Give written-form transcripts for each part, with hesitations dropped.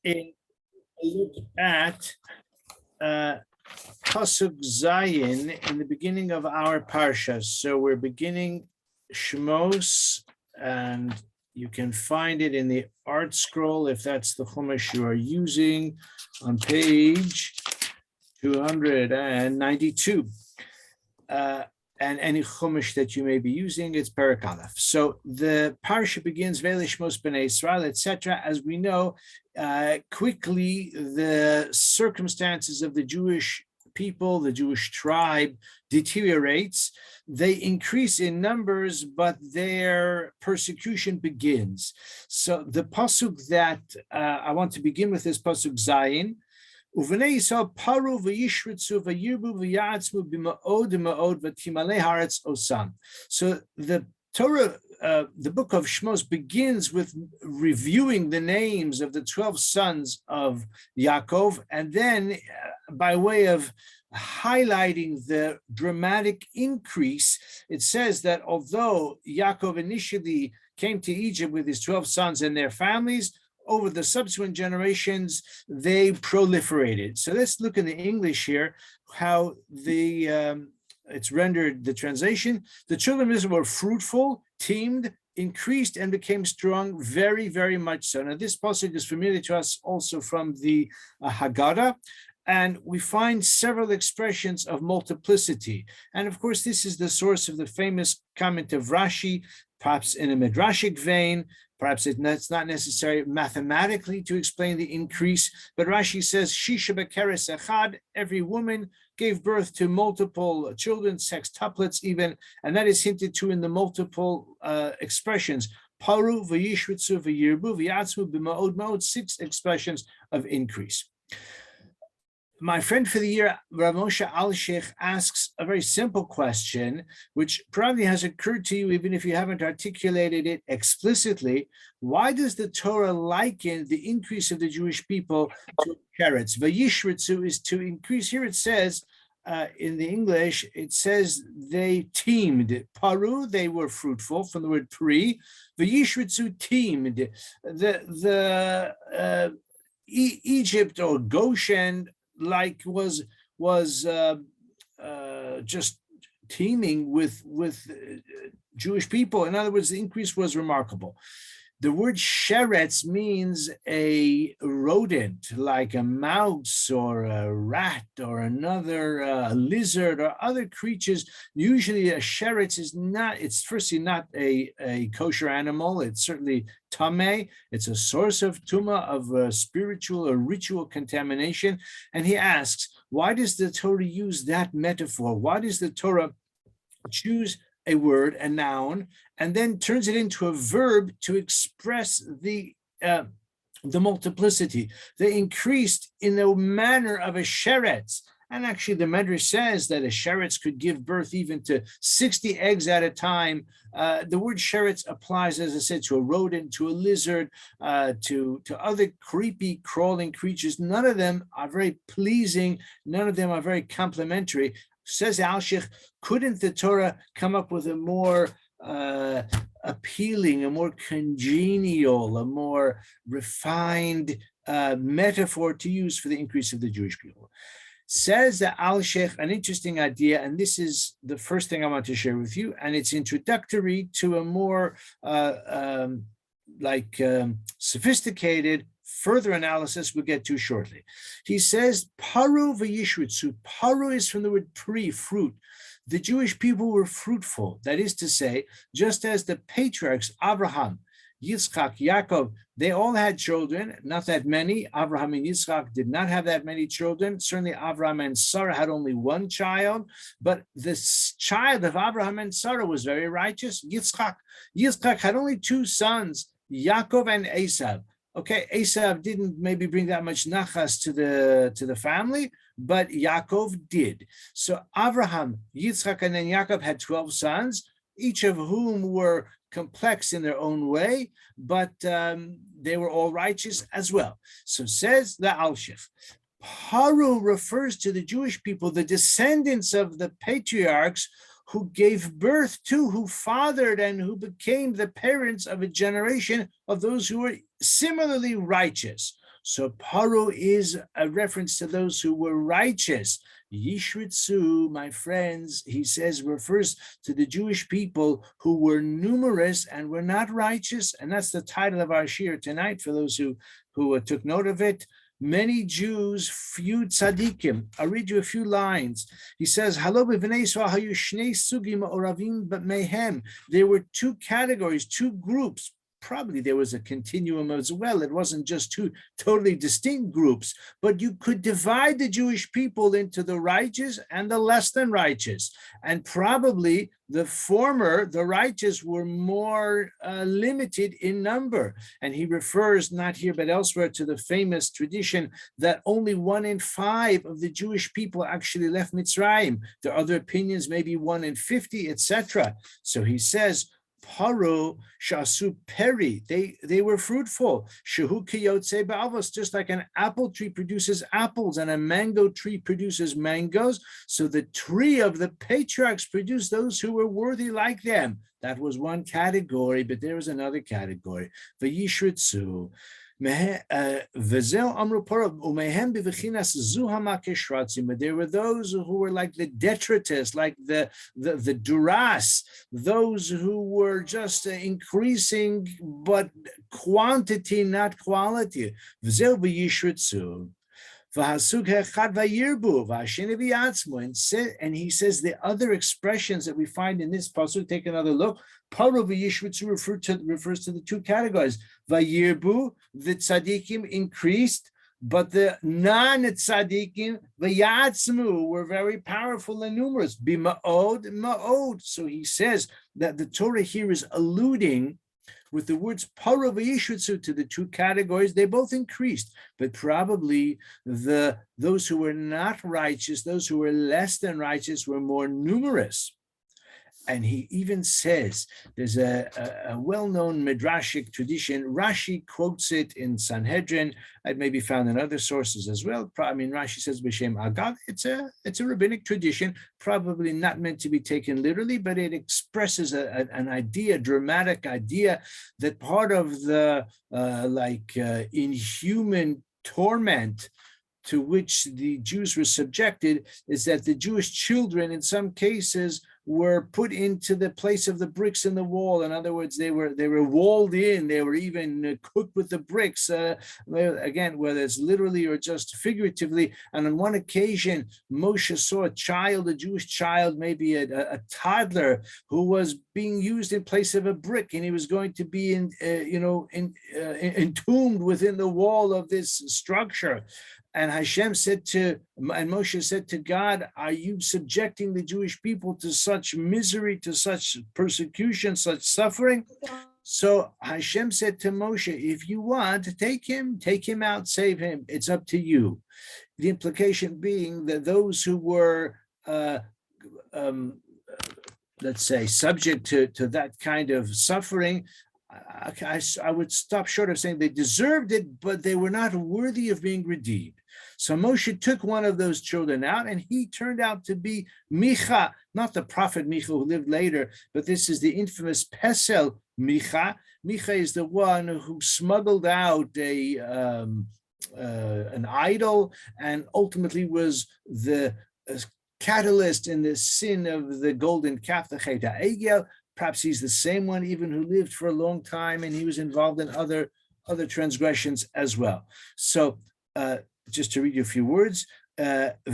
in look at Pasuk Zayin in the beginning of our Parsha. So we're beginning Shemos, and you can find it in the art scroll if that's the Chumash you are using on page 292. And any chumash that you may be using, it's Perek Aleph. So the parsha begins Ve'lishmos b'nei Israel, etc. As we know, quickly the circumstances of the Jewish people, the Jewish tribe, deteriorates. They increase in numbers, but their persecution begins. So the pasuk that I want to begin with is pasuk Zayin. Uvnei Yisrael paru v'yishritzu v'yirbu v'yatzmu b'ma'od ma'od v'timalei haaretz osam. So the Torah, the book of Shemos, begins with reviewing the names of the 12 sons of Yaakov, and then by way of highlighting the dramatic increase, it says that although Yaakov initially came to Egypt with his 12 sons and their families, over the subsequent generations, they proliferated. So let's look in the English here, how it's rendered, the translation. The children of Israel were fruitful, teemed, increased, and became strong, very, very much so. Now, this passage is familiar to us also from the Haggadah, and we find several expressions of multiplicity. And of course, this is the source of the famous comment of Rashi, perhaps in a midrashic vein. Perhaps it's not necessary mathematically to explain the increase, but Rashi says, Shisha bekeres echad, every woman gave birth to multiple children, sextuplets even, and that is hinted to in the multiple expressions. Paru, v'yishritzu, v'yirbu, v'yatzmu, b'ma'od ma'od, 6 expressions of increase. My friend for the year, Rav Moshe Alshikh, asks a very simple question, which probably has occurred to you even if you haven't articulated it explicitly. Why does the Torah liken the increase of the Jewish people to carrots? Vayishritzu is to increase. Here it says, in the English, it says they teemed. Paru, they were fruitful, from the word pri. Vayishritzu, teemed. Egypt or Goshen was just teeming with Jewish people. In other words, the increase was remarkable. The word sheretz means a rodent, like a mouse or a rat or another lizard or other creatures. Usually a sheretz is not, it's firstly not a kosher animal. It's certainly tameh. It's a source of tuma, of spiritual or ritual contamination. And he asks, why does the Torah use that metaphor? Why does the Torah choose a word, a noun, and then turns it into a verb to express the multiplicity? They increased in the manner of a sheretz. And actually, the Medrash says that a sheretz could give birth even to 60 eggs at a time. The word sheretz applies, as I said, to a rodent, to a lizard, to other creepy, crawling creatures. None of them are very pleasing. None of them are very complimentary. Says Alshikh, couldn't the Torah come up with a more appealing, a more congenial, a more refined metaphor to use for the increase of the Jewish people? Says the Alshikh, an interesting idea, and this is the first thing I want to share with you, and it's introductory to a more sophisticated further analysis we'll get to shortly. He says, Paru v'yishritzu. Paru is from the word pri, fruit. The Jewish people were fruitful. That is to say, just as the patriarchs, Abraham, Yitzchak, Yaakov, they all had children, not that many. Abraham and Yitzchak did not have that many children. Certainly, Abraham and Sarah had only one child, but this child of Abraham and Sarah was very righteous. Yitzchak had only 2 sons, Yaakov and Esav. Okay, Esav didn't maybe bring that much nachas to the family, but Yaakov did. So Abraham, Yitzchak, and then Yaakov had 12 sons, each of whom were complex in their own way, but they were all righteous as well. So says the Alshikh, Paru refers to the Jewish people, the descendants of the patriarchs who gave birth to, who fathered, and who became the parents of a generation of those who were similarly righteous. So Paro is a reference to those who were righteous. Yishritzu, my friends, he says, refers to the Jewish people who were numerous and were not righteous. And that's the title of our shir tonight for those who took note of it. Many Jews, few tzadikim. I'll read you a few lines. He says, there were two categories, two groups. Probably there was a continuum as well. It wasn't just two totally distinct groups, but you could divide the Jewish people into the righteous and the less than righteous. And probably the former, the righteous, were more limited in number. And he refers, not here but elsewhere, to the famous tradition that only 1 in 5 of the Jewish people actually left Mitzrayim. There are other opinions, maybe 1 in 50, etc. So he says, Paro shasu peri, they were fruitful. Shehu kiyotze ba'avos, just like an apple tree produces apples and a mango tree produces mangoes. So the tree of the patriarchs produced those who were worthy like them. That was one category, but there was another category. Vayishritzu. There were those who were like the detritus, like the duras, those who were just increasing, but quantity, not quality. And he says the other expressions that we find in this pasuk, take another look. Paro v'yishritzu refers to the two categories. Vayirbu, the tzadikim increased, but the non-tzadikim, v'yatzmu, were very powerful and numerous. B'ma'od, ma'od. So he says that the Torah here is alluding with the words Paro v'yishritzu to the two categories. They both increased, but probably those who were not righteous, those who were less than righteous, were more numerous. And he even says, there's a well-known midrashic tradition. Rashi quotes it in Sanhedrin. It may be found in other sources as well. I mean, Rashi says B'Shem Agad. It's a rabbinic tradition, probably not meant to be taken literally, but it expresses an idea, dramatic idea, that part of the inhuman torment to which the Jews were subjected is that the Jewish children, in some cases, were put into the place of the bricks in the wall. In other words, they were walled in. They were even cooked with the bricks. Again, whether it's literally or just figuratively. And on one occasion, Moshe saw a Jewish child, maybe a toddler, who was being used in place of a brick, and he was going to be entombed within the wall of this structure. And Moshe said to God, are you subjecting the Jewish people to such misery, to such persecution, such suffering? So Hashem said to Moshe, if you want, take him out, save him. It's up to you. The implication being that those who were, let's say, subject to that kind of suffering, I would stop short of saying they deserved it, but they were not worthy of being redeemed. So Moshe took one of those children out, and he turned out to be Micha, not the prophet Micha who lived later, but this is the infamous Pesel Micha. Micha is the one who smuggled out an idol and ultimately was the catalyst in the sin of the golden calf, the Chet HaEgel. Perhaps he's the same one even who lived for a long time, and he was involved in other transgressions as well. So just to read you a few words, if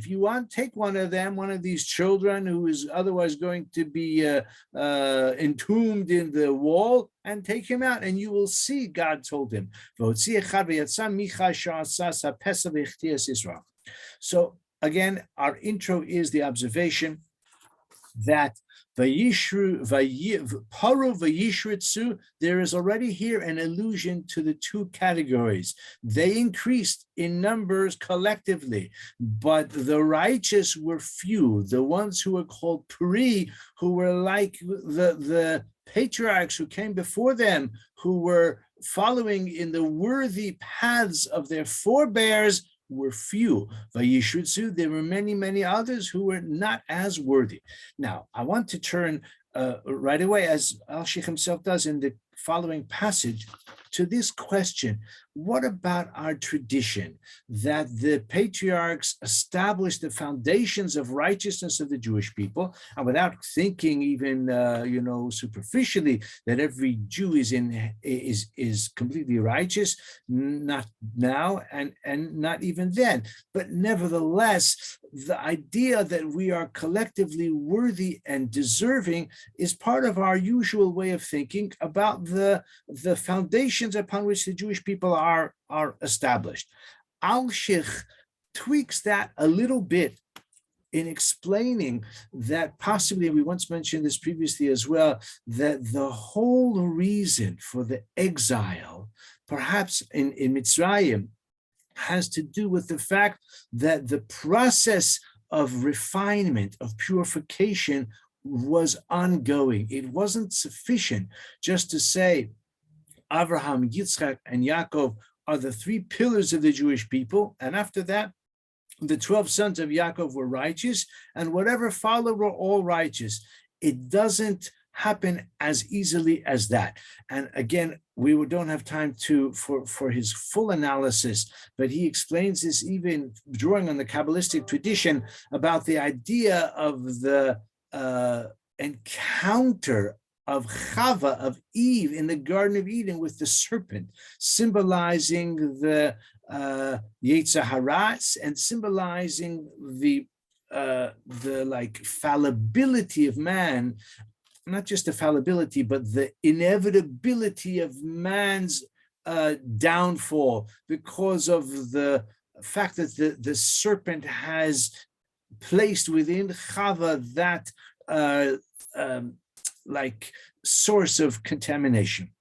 you want, take one of them, one of these children who is otherwise going to be entombed in the wall, and take him out, and you will see, God told him. So again, our intro is the observation that Paro v'yishritzu, there is already here an allusion to the two categories. They increased in numbers collectively, but the righteous were few. The ones who were called Pri, who were like the patriarchs who came before them, who were following in the worthy paths of their forebears, were few. Vayishritzu, there were many, many others who were not as worthy. Now, I want to turn right away, as Alshikh himself does in the following passage to this question: what about our tradition that the patriarchs established the foundations of righteousness of the Jewish people, and without thinking even superficially that every Jew is completely righteous, not now and not even then, but nevertheless, the idea that we are collectively worthy and deserving is part of our usual way of thinking about the foundations upon which the Jewish people are established. Alshikh tweaks that a little bit in explaining that possibly, and we once mentioned this previously as well, that the whole reason for the exile, perhaps in Mitzrayim, has to do with the fact that the process of refinement, of purification, was ongoing. It wasn't sufficient just to say Abraham, Yitzchak, and Yaakov are the three pillars of the Jewish people, and after that, the 12 sons of Yaakov were righteous, and whatever followed were all righteous. It doesn't happen as easily as that. And again, we don't have time for his full analysis, but he explains this even drawing on the Kabbalistic tradition about the idea of the encounter of Chava, of Eve, in the Garden of Eden with the serpent, symbolizing the Yetzer Hara and symbolizing the fallibility of man, not just the fallibility, but the inevitability of man's downfall because of the fact that the serpent has placed within Chava that source of contamination.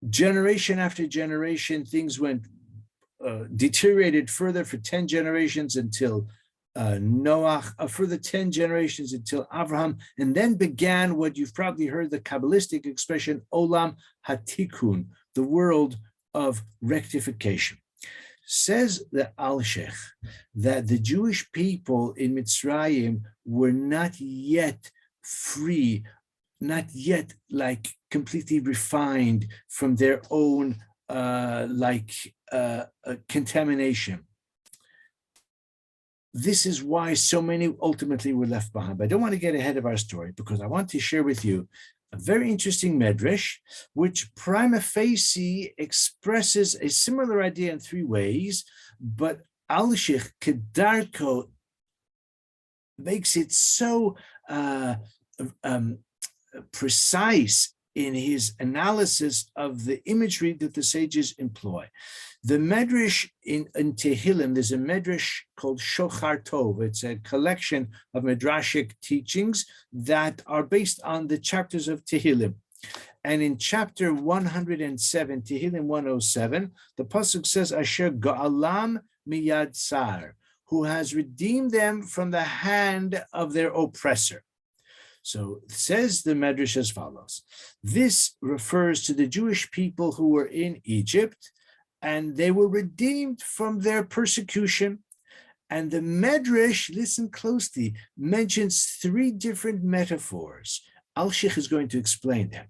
Generation after generation, things went deteriorated further for 10 generations until Noah, further 10 generations until Abraham, and then began what you've probably heard, the Kabbalistic expression, Olam HaTikun, the world of rectification. Says the Alshikh that the Jewish people in Mitzrayim were not yet free, not yet completely refined from their own contamination. This is why so many ultimately were left behind. But I don't want to get ahead of our story because I want to share with you a very interesting medrash, which prima facie expresses a similar idea in three ways, but Alshikh Kedarko makes it so precise in his analysis of the imagery that the sages employ. The medrash in Tehillim, there's a medrash called Shochar Tov. It's a collection of midrashic teachings that are based on the chapters of Tehillim. And in chapter 107, Tehillim 107, the pasuk says, Asher Ga'alam miyad sar, who has redeemed them from the hand of their oppressor. So it says the Medrash as follows. This refers to the Jewish people who were in Egypt, and they were redeemed from their persecution. And the Medrash, listen closely, mentions three different metaphors. Alshikh is going to explain them.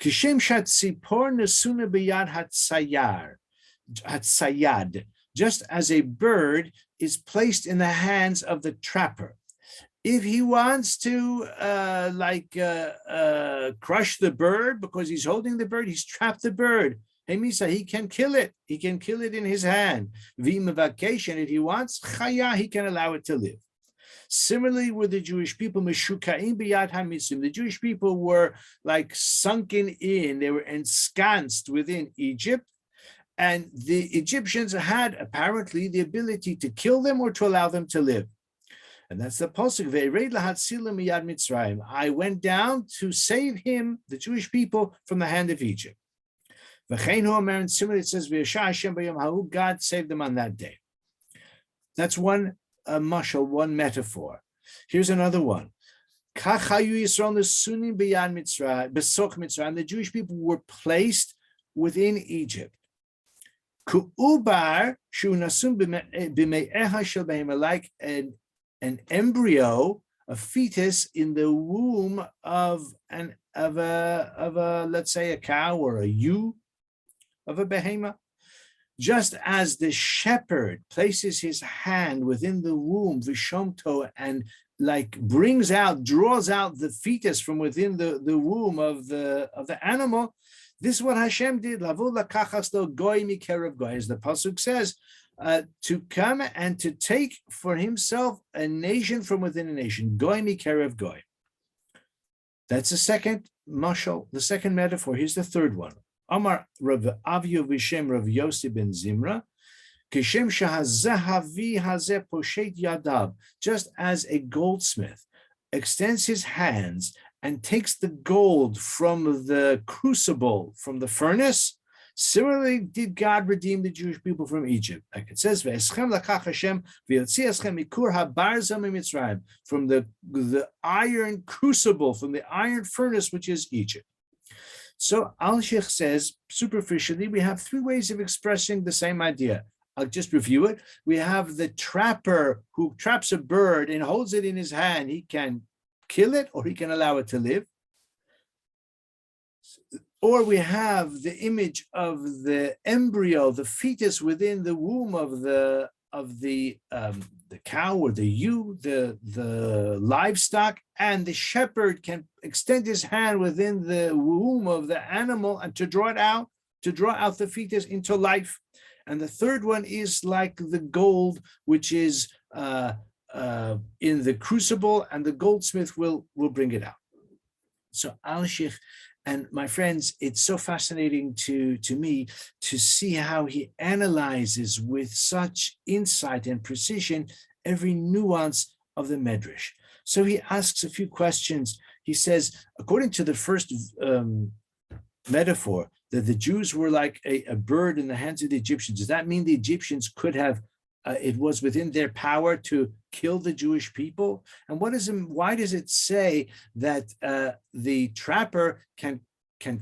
Kishem shat tzipor nesuna b'yad hatzayad, just as a bird is placed in the hands of the trapper. If he wants to crush the bird because he's holding the bird, he's trapped the bird. Hey, Misa, he can kill it. He can kill it in his hand. V'imavacation, if he wants, chaya, he can allow it to live. Similarly, with the Jewish people, meshukaim b'yad hamitzrim, the Jewish people were sunken in, they were ensconced within Egypt, and the Egyptians had apparently the ability to kill them or to allow them to live. And that's the pasuk, ve'ered lahatzilim miyad Mitzrayim. I went down to save him, the Jewish people, from the hand of Egypt. V'chein hu omer, and similarly it says, ve'yasha Hashem b'yom ha'u, God saved them on that day. That's one mashal, one metaphor. Here's another one. Kach hayu Yisrael nesunim b'yad Mitzrayim, b'soch Mitzrayim. The Jewish people were placed within Egypt. Ku'ubar shu nasum b'me'eha shel behemah, like an embryo a fetus in the womb of a let's say a cow or a ewe of a behemoth. Just as the shepherd places his hand within the womb, vishomto, and like draws out the fetus from within the womb of the animal, this is what Hashem did. Lavu lakachas goy mikerev goy, as the pasuk says, to come and to take for himself a nation from within a nation. Goy mikerev goy. That's the second mashal, the second metaphor. Here's the third one. Amar Rav Avio Vishem Rav Yossi ben Zimra, Kishem shahazahavi hazeh poshet yadav, just as a goldsmith extends his hands and takes the gold from the crucible, from the furnace, similarly did God redeem the Jewish people from Egypt. Like it says, Ve'eschem lakach Hashem v'yotzi eschem mikur habarza miMitzrayim, from the iron crucible, from the iron furnace, which is Egypt. So Alshikh says, superficially, we have three ways of expressing the same idea. I'll just review it. We have the trapper who traps a bird and holds it in his hand. He can kill it or he can allow it to live. Or we have the image of the embryo, the fetus within the womb of the cow or the ewe, the livestock, and the shepherd can extend his hand within the womb of the animal and to draw out the fetus into life. And the third one is like the gold, which is in the crucible, and the goldsmith will bring it out. So Alshikh, and my friends, it's so fascinating to me to see how he analyzes with such insight and precision every nuance of the Medrash. So he asks a few questions. He says, according to the first metaphor, that the Jews were like a bird in the hands of the Egyptians. Does that mean the Egyptians could have, it was within their power to kill the Jewish people? And why does it say that the trapper can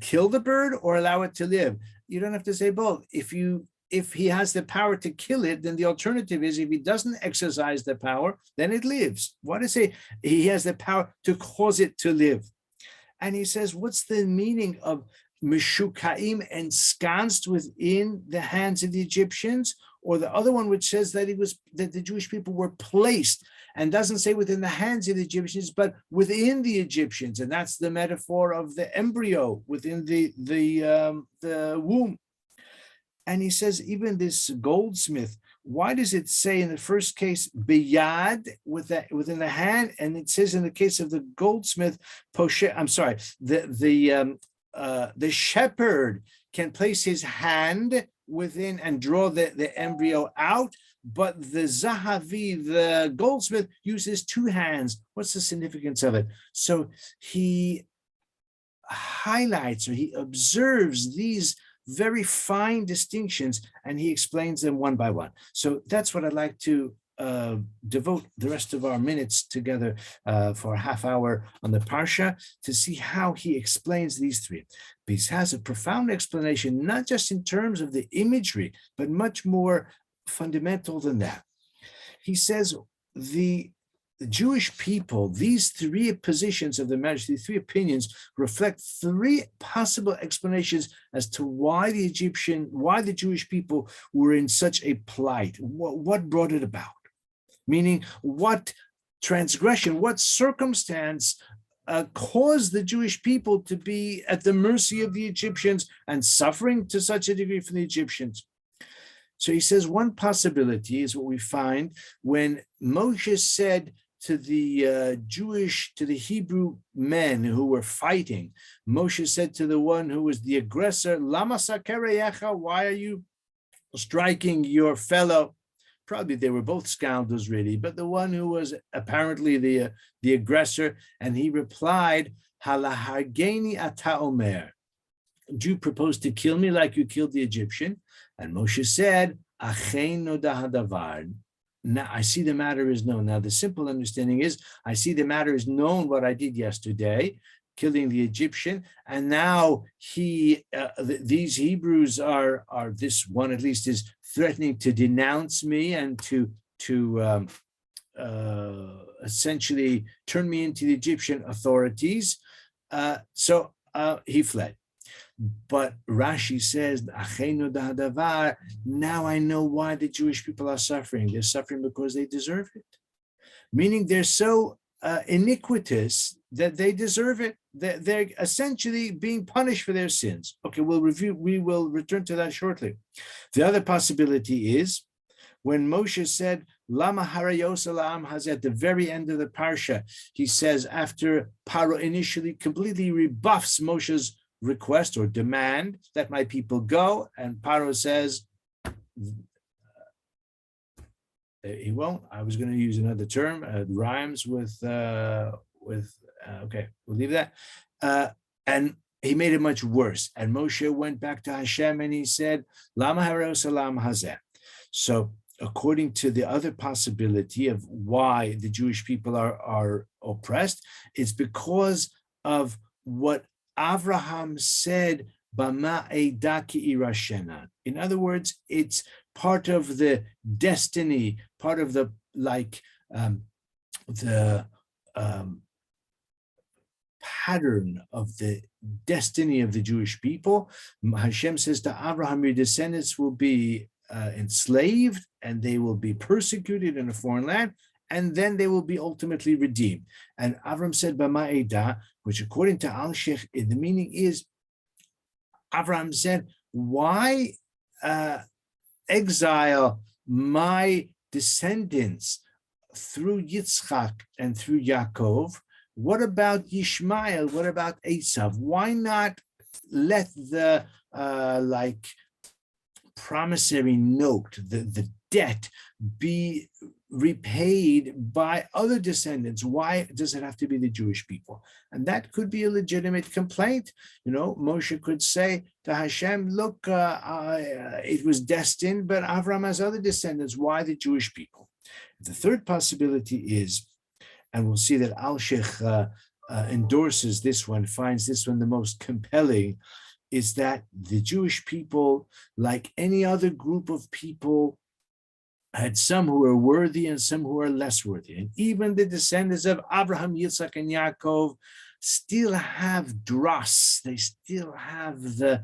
kill the bird or allow it to live? You don't have to say both. If he has the power to kill it, then the alternative is if he doesn't exercise the power, then it lives. Why does it say he has the power to cause it to live? And he says, what's the meaning of Meshukaim, ensconced within the hands of the Egyptians, or the other one which says that the Jewish people were placed, and doesn't say within the hands of the Egyptians, but within the Egyptians, and that's the metaphor of the embryo within the womb. And he says, even this goldsmith, why does it say in the first case biyad within the hand, and it says in the case of the goldsmith the shepherd can place his hand within and draw the embryo out, but the zahavi, the goldsmith, uses two hands. What's the significance of it? So he highlights, or he observes these very fine distinctions, and he explains them one by one. So that's what I'd like to devote the rest of our minutes together for a half hour on the Parsha, to see how he explains these three. But he has a profound explanation, not just in terms of the imagery, but much more fundamental than that. He says the Jewish people, these three positions of the Medrash, these three opinions, reflect three possible explanations as to why the Jewish people were in such a plight. What brought it about? Meaning, what transgression, what circumstance caused the Jewish people to be at the mercy of the Egyptians and suffering to such a degree from the Egyptians? So he says one possibility is what we find when Moshe said to the Hebrew men who were fighting. Moshe said to the one who was the aggressor, Lama sakereyecha, why are you striking your fellow? Probably they were both scoundrels, really, but the one who was apparently the aggressor, and he replied, Halahargeni ata omer, do you propose to kill me like you killed the Egyptian? And Moshe said, Achein nodah hadavar. Now I see the matter is known. Now the simple understanding is, I see the matter is known what I did yesterday, killing the Egyptian, and now these Hebrews are this one at least is threatening to denounce me and to essentially turn me into the Egyptian authorities. So he fled. But Rashi says, now I know why the Jewish people are suffering. They're suffering because they deserve it. Meaning they're so iniquitous that they deserve it. They're essentially being punished for their sins. Okay, we will return to that shortly. The other possibility is when Moshe said, Lama harayos la'am hazeh, at the very end of the Parsha, he says, after Paro initially completely rebuffs Moshe's request or demand that my people go, and Paro says, he won't. I was going to use another term, rhymes with okay, we'll leave that. And he made it much worse. And Moshe went back to Hashem and he said, Lama haros lam hazeh. So according to the other possibility of why the Jewish people are oppressed, it's because of what Avraham said, Bama Eida ki irashena. In other words, it's part of the destiny, part of the pattern of the destiny of the Jewish people. Hashem says to Abraham, your descendants will be enslaved and they will be persecuted in a foreign land, and then they will be ultimately redeemed. And Avram said, Bama Eida, which according to Alshikh, the meaning is, Avraham said, why exile my descendants through Yitzchak and through Yaakov? What about Yishmael? What about Esav? Why not let the promissory note, the debt, be repaid by other descendants? Why does it have to be the Jewish people? And that could be a legitimate complaint. Moshe could say to Hashem, look, it was destined, but Avram has other descendants. Why the Jewish people? The third possibility is, and we'll see that Alshikh endorses this one, finds this one the most compelling, is that the Jewish people, like any other group of people, had some who are worthy and some who are less worthy. And even the descendants of Abraham, Yitzchak, and Yaakov still have dross. They still have the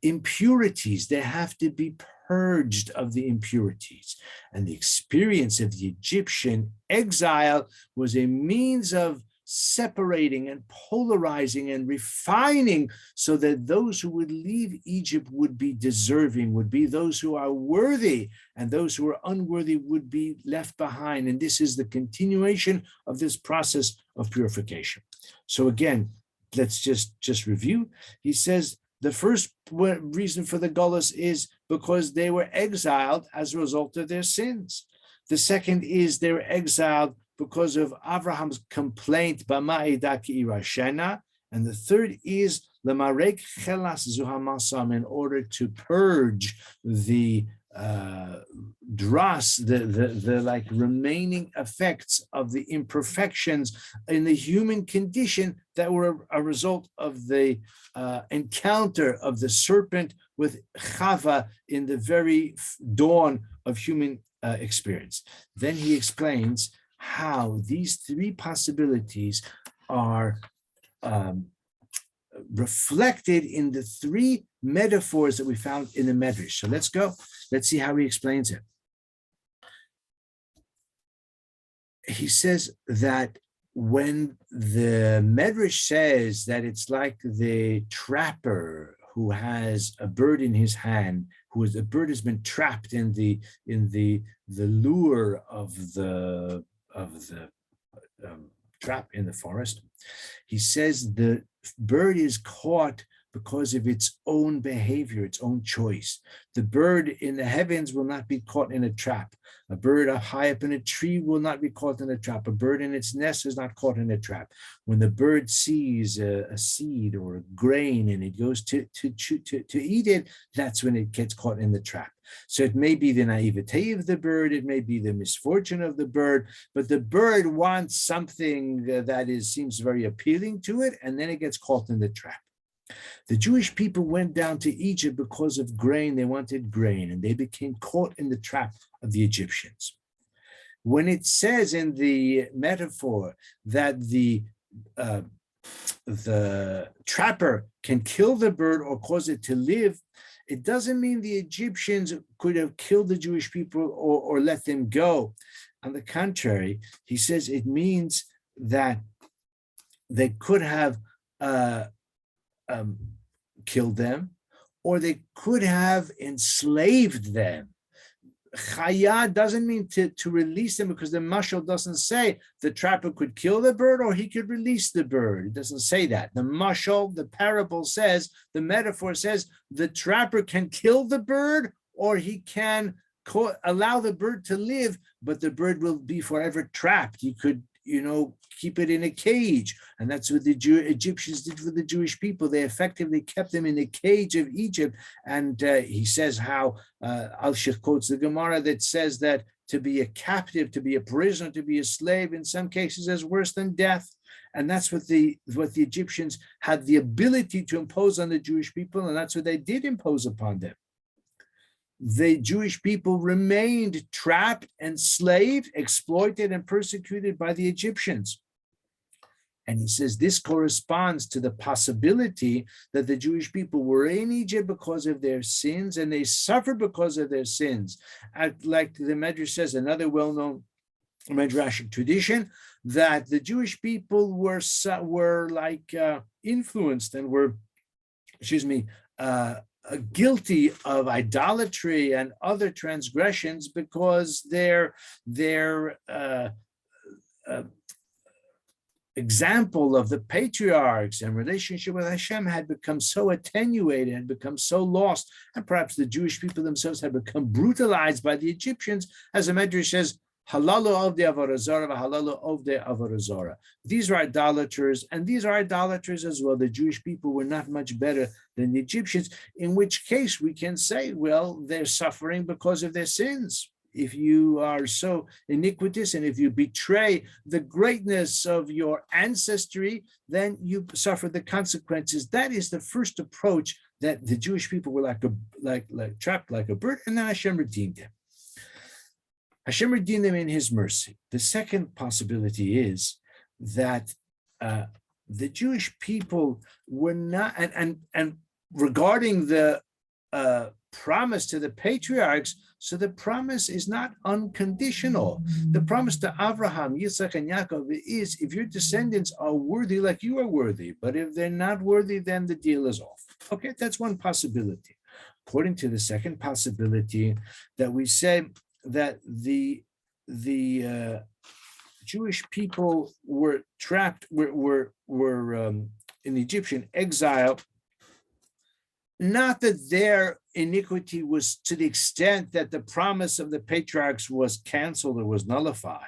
impurities. They have to be purged of the impurities. And the experience of the Egyptian exile was a means of separating and polarizing and refining so that those who would leave Egypt would be deserving, would be those who are worthy, and those who are unworthy would be left behind. And this is the continuation of this process of purification. So again, let's just review. He says the first reason for the Golus is because they were exiled as a result of their sins. The second is they were exiled because of Abraham's complaint, Bama Eida ki irashena. And the third is Lemarek chelas zuhamasam, in order to purge the dross, the remaining effects of the imperfections in the human condition that were a result of the encounter of the serpent with Chava in the very dawn of human experience. Then he explains how these three possibilities are reflected in the three metaphors that we found in the Medrash. So let's go. Let's see how he explains it. He says that when the Medrash says that it's like the trapper who has a bird in his hand, the bird has been trapped in the lure of the trap in the forest. He says the bird is caught because of its own behavior, its own choice. The bird in the heavens will not be caught in a trap. A bird up high up in a tree will not be caught in a trap. A bird in its nest is not caught in a trap. When the bird sees a seed or a grain and it goes to eat it, that's when it gets caught in the trap. So it may be the naivete of the bird, it may be the misfortune of the bird, but the bird wants something that seems very appealing to it, and then it gets caught in the trap. The Jewish people went down to Egypt because of grain. They wanted grain, and they became caught in the trap of the Egyptians. When it says in the metaphor that the trapper can kill the bird or cause it to live, it doesn't mean the Egyptians could have killed the Jewish people or let them go. On the contrary, he says it means that they could have killed them, or they could have enslaved them. Chaya doesn't mean to release them, because the mashal doesn't say the trapper could kill the bird or he could release the bird. It doesn't say that. The mashal, the parable says, the metaphor says, the trapper can kill the bird or he can allow the bird to live, but the bird will be forever trapped. He could, keep it in a cage. And that's what the Egyptians did for the Jewish people. They effectively kept them in the cage of Egypt. And he says how Alshikh quotes the Gemara that says that to be a captive, to be a prisoner, to be a slave, in some cases is worse than death. And that's what the Egyptians had the ability to impose on the Jewish people, and that's what they did impose upon them. The Jewish people remained trapped, enslaved, exploited, and persecuted by the Egyptians. And he says this corresponds to the possibility that the Jewish people were in Egypt because of their sins, and they suffered because of their sins. Like the Medrash says, another well-known Midrashic tradition, that the Jewish people were influenced and were, guilty of idolatry and other transgressions because their example of the patriarchs and relationship with Hashem had become so attenuated, had become so lost, and perhaps the Jewish people themselves had become brutalized by the Egyptians, as the Medrash says, halalu of the avodah halalu of the avodah. These are idolaters, and these are idolaters as well. The Jewish people were not much better than the Egyptians, in which case we can say, well, they're suffering because of their sins. If you are so iniquitous and if you betray the greatness of your ancestry, then you suffer the consequences. That is the first approach, that the Jewish people were like trapped like a bird, and then Hashem redeemed them. Hashem redeemed them in his mercy. The second possibility is that the Jewish people were not, and regarding the promise to the patriarchs, so the promise is not unconditional. The promise to Abraham, Yitzhak, and Yaakov is, if your descendants are worthy like you are worthy, but if they're not worthy, then the deal is off. Okay, that's one possibility. According to the second possibility, that we say that the Jewish people were trapped, were in Egyptian exile, not that their iniquity was to the extent that the promise of the patriarchs was canceled or was nullified,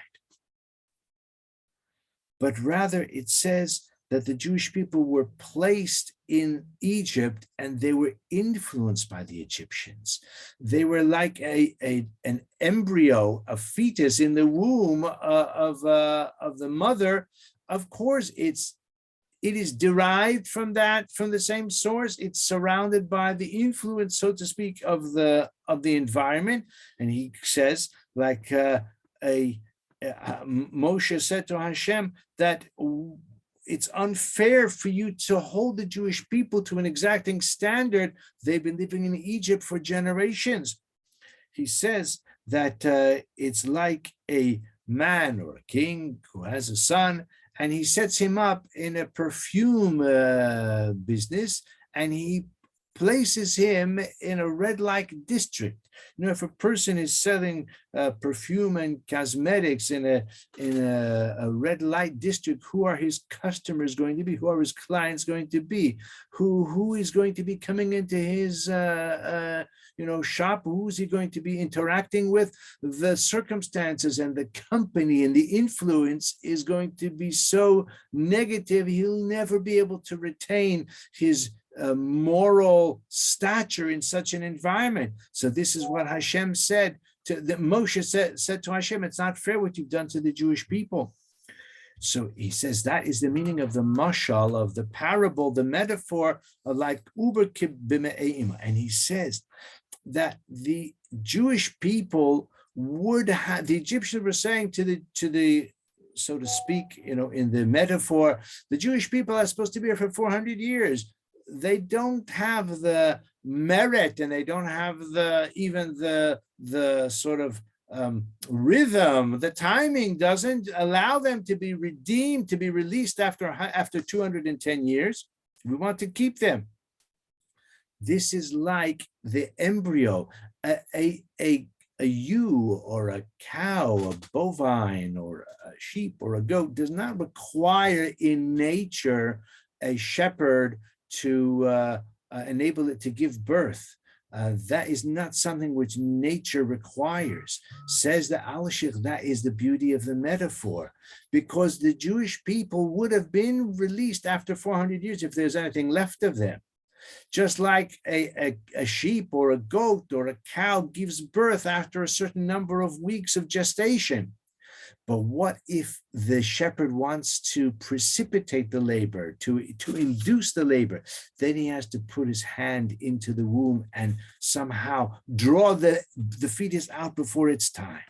but rather it says that the Jewish people were placed in Egypt and they were influenced by the Egyptians. They were like an embryo, a fetus in the womb of the mother. Of course, it is derived from the same source. It's surrounded by the influence, so to speak, of the environment. And he says, like Moshe said to Hashem, that it's unfair for you to hold the Jewish people to an exacting standard. They've been living in Egypt for generations. He says that it's like a man or a king who has a son, and he sets him up in a perfume business, and he places him in a red light district. If a person is selling perfume and cosmetics in a red light district, who are his customers going to be? Who are his clients going to be? Who is going to be coming into his shop? Who is he going to be interacting with? The circumstances and the company and the influence is going to be so negative, he'll never be able to retain his moral stature in such an environment. So this is what Hashem said that Moshe said to Hashem, it's not fair what you've done to the Jewish people. So he says that is the meaning of the mashal, of the parable, the metaphor of like uber kib b'me'eim. And he says that the Jewish people would have, the Egyptians were saying to the so to speak, in the metaphor, the Jewish people are supposed to be here for 400 years. They don't have the merit, and they don't have the sort of rhythm. The timing doesn't allow them to be redeemed, to be released after 210 years. We want to keep them. This is like the embryo, a ewe or a cow, a bovine or a sheep or a goat does not require in nature a shepherd to enable it to give birth. That is not something which nature requires. Says the Alshikh, that is the beauty of the metaphor, because the Jewish people would have been released after 400 years if there's anything left of them. Just like a sheep or a goat or a cow gives birth after a certain number of weeks of gestation. But what if the shepherd wants to precipitate the labor, to induce the labor? Then he has to put his hand into the womb and somehow draw the fetus out before it's time.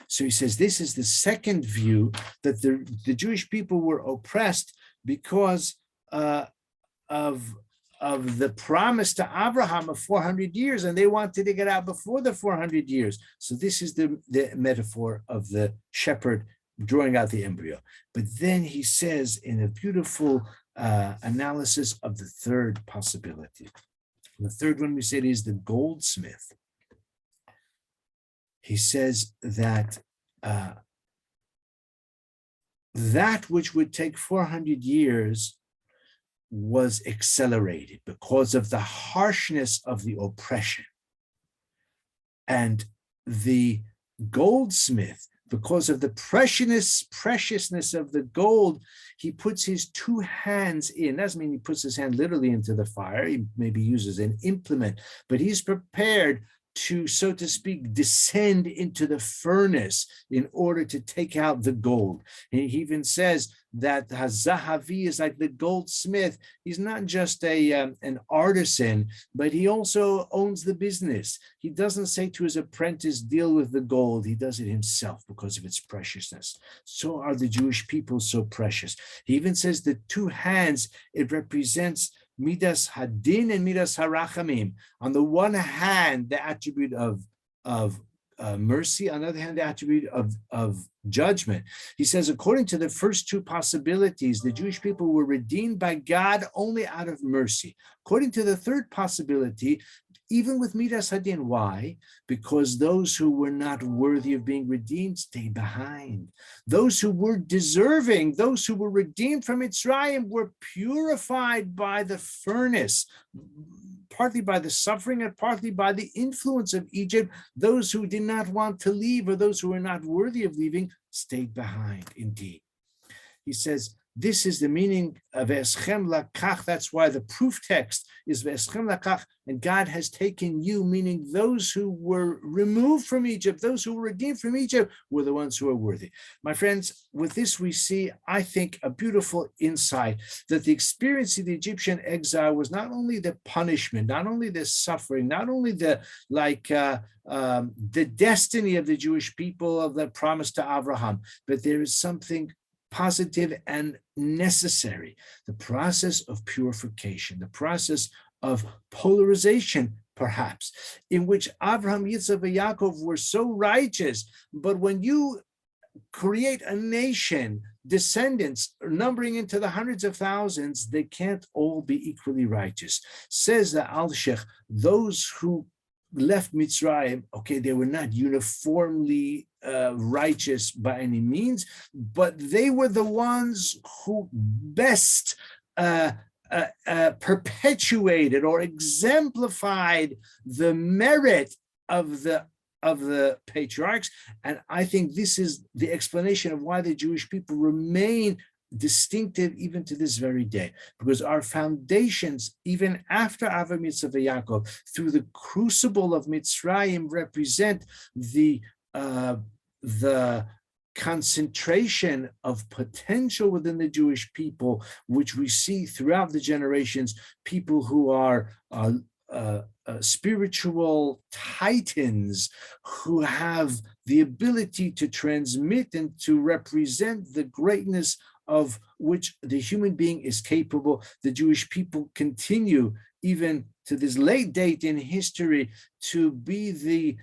So he says this is the second view, that the Jewish people were oppressed because of the promise to Abraham of 400 years, and they wanted to get out before the 400 years. So this is the metaphor of the shepherd drawing out the embryo. But then he says in a beautiful analysis of the third possibility. The third one we said is the goldsmith. He says that that which would take 400 years was accelerated because of the harshness of the oppression. And the goldsmith, because of the preciousness of the gold, he puts his two hands in. Doesn't mean he puts his hand literally into the fire. He maybe uses an implement, but he's prepared to, so to speak, descend into the furnace in order to take out the gold. He even says that Hazahavi is like the goldsmith. He's not just an artisan, but he also owns the business. He doesn't say to his apprentice, deal with the gold. He does it himself because of its preciousness. So are the Jewish people so precious. He even says the two hands, it represents Midas Hadin and Midas Harachamim. On the one hand, the attribute of mercy, on the other hand, the attribute of judgment. He says, according to the first two possibilities, the Jewish people were redeemed by God only out of mercy. According to the third possibility, even with Midas Hadin. Why? Because those who were not worthy of being redeemed stayed behind. Those who were deserving, those who were redeemed from Mitzrayim, were purified by the furnace, partly by the suffering and partly by the influence of Egypt. Those who did not want to leave, or those who were not worthy of leaving, stayed behind indeed. He says, this is the meaning of Ve'eschem lakach. That's why the proof text is Ve'eschem lakach, and God has taken you, meaning those who were removed from Egypt, those who were redeemed from Egypt, were the ones who are worthy. My friends, with this we see, I think, a beautiful insight that the experience of the Egyptian exile was not only the punishment, not only the suffering, not only the destiny of the Jewish people, of the promise to Abraham, but there is something positive and necessary, the process of purification, the process of polarization, perhaps, in which Abraham, Yitzhak, and Yaakov were so righteous, but when you create a nation, descendants numbering into the hundreds of thousands, they can't all be equally righteous. Says the Alshikh, those who left Mitzrayim, okay, they were not uniformly righteous by any means, but they were the ones who best perpetuated or exemplified the merit of the patriarchs. And I think this is the explanation of why the Jewish people remain distinctive even to this very day, because our foundations, even after Avram, Yitzhak, and Yaakov, through the crucible of Mitzrayim, represent the concentration of potential within the Jewish people, which we see throughout the generations, people who are spiritual titans who have the ability to transmit and to represent the greatness of which the human being is capable. The Jewish people continue, even to this late date in history, to be the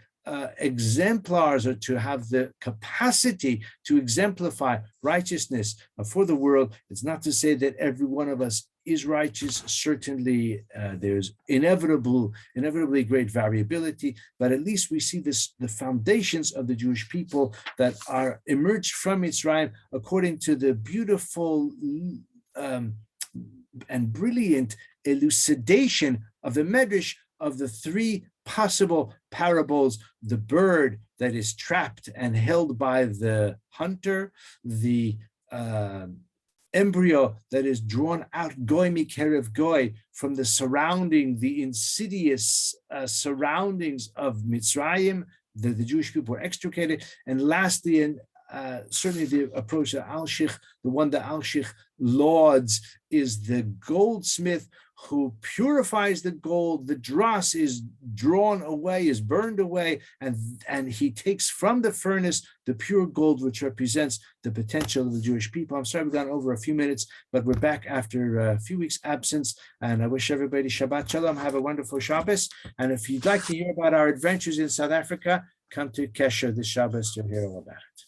exemplars, or to have the capacity to exemplify righteousness for the world. It's not to say that every one of us is righteous. Certainly, there's inevitably great variability, but at least we see the foundations of the Jewish people that are emerged from Mitzrayim according to the beautiful and brilliant elucidation of the Medrash of the three possible parables: the bird that is trapped and held by the hunter, the embryo that is drawn out, goy mikerev goy, from the insidious surroundings of Mitzrayim, that the Jewish people were extricated, and lastly, and certainly the approach of Alshikh, the one that Alshikh lauds, is the goldsmith who purifies the gold. The dross is drawn away, is burned away, and he takes from the furnace the pure gold, which represents the potential of the Jewish people. I'm sorry we've gone over a few minutes, but we're back after a few weeks' absence, and I wish everybody Shabbat Shalom. Have a wonderful Shabbos, and if you'd like to hear about our adventures in South Africa, come to Kesher this Shabbos. You'll hear all about it.